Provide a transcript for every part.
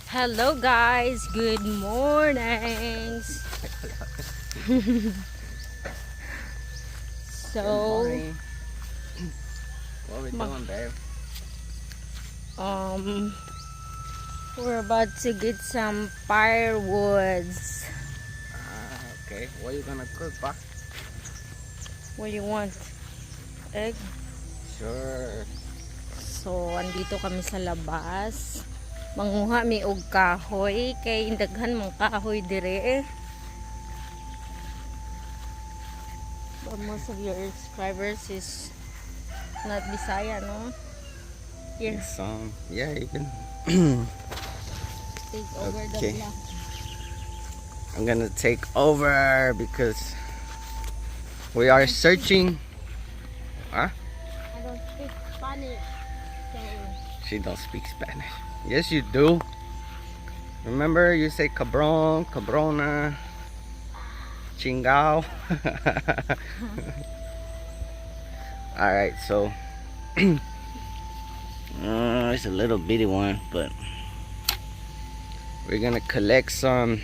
Hello guys, good mornings. So, good morning. What are we doing, babe? we're about to get some firewoods. Okay. What are you gonna cook, pa? What do you want? Egg? Sure. So, andito kami sa labas. Manguha mi og kahoy kay daghan mang kahoy dire. But most of your subscribers is not Bisaya, no? Here, Yeah, you can. take over Okay. the vlog. I'm gonna take over because we are searching. Huh? I don't speak Spanish. So, She don't speak Spanish. Yes, you do. Remember, you say cabron, cabrona, chingao. All right, so it's a little bitty one, but we're gonna collect some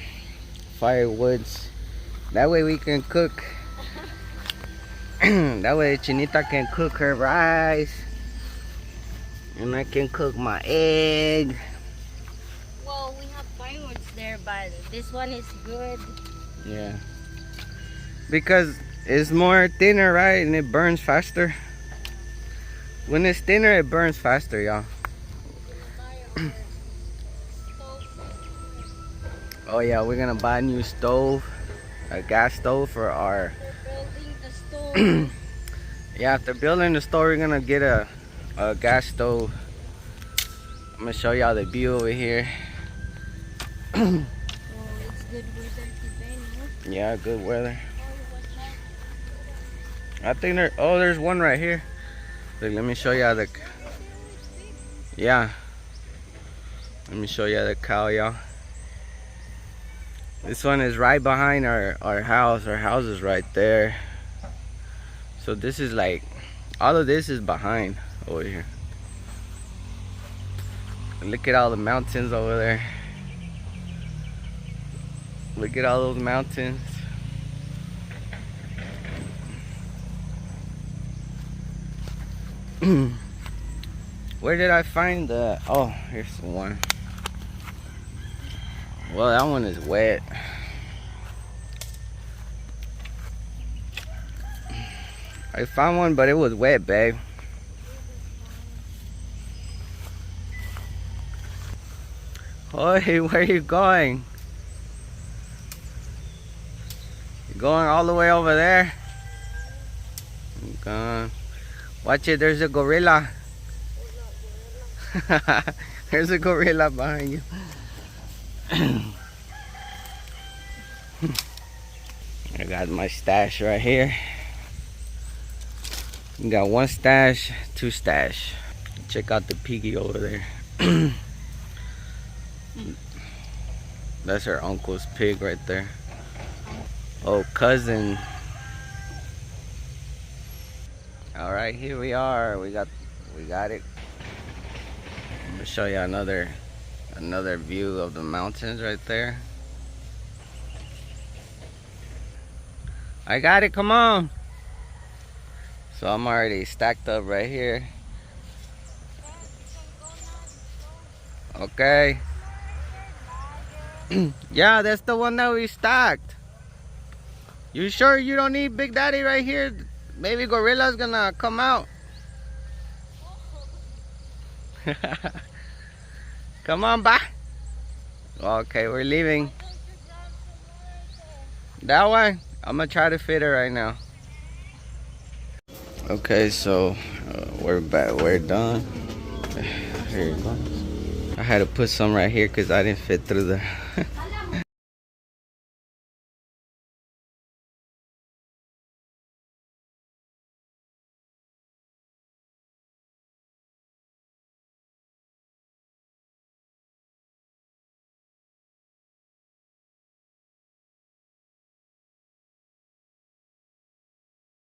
firewoods. That way we can cook. That way Chinita can cook her rice, and I can cook my egg. well, we have firewoods there, but this one is good. Yeah, because it's more thinner, right? And it burns faster. When it's thinner, it burns faster, y'all. Oh yeah, we're gonna buy a new stove, a gas stove for our. We're building the stove. Yeah, after building the stove, we're gonna get a gas stove. I'm gonna show y'all the view over here. Oh, it's good weather today, no? Yeah, good weather. Oh, watch out. I think there's one right here. Look, let me show y'all the. Yeah. Let me show y'all the cow, y'all. This one is right behind our house. Our house is right there. So this is like, all of this is behind over here. And look at all the mountains over there. Look at all those mountains. Where did I find the, oh, here's the one. Well, that one is wet. I found one, but it was wet, babe. Oi, where are you going? You going all the way over there? Watch it, there's a gorilla. There's a gorilla behind you. I got my stash right here. You got one stash, two stash. Check out the piggy over there. That's her uncle's pig right there. Oh, cousin. All right, here we are. We got it. I'm gonna show you another view of the mountains right there. I got it, come on. So I'm already stacked up right here. Okay. Yeah, that's the one that we stacked. You sure you don't need Big Daddy right here? Maybe gorilla's gonna come out. Come on, bye. Okay, we're leaving. That one? I'm gonna try to fit it right now. Okay, so we're back. We're done. Here you go. I had to put some right here because I didn't fit through the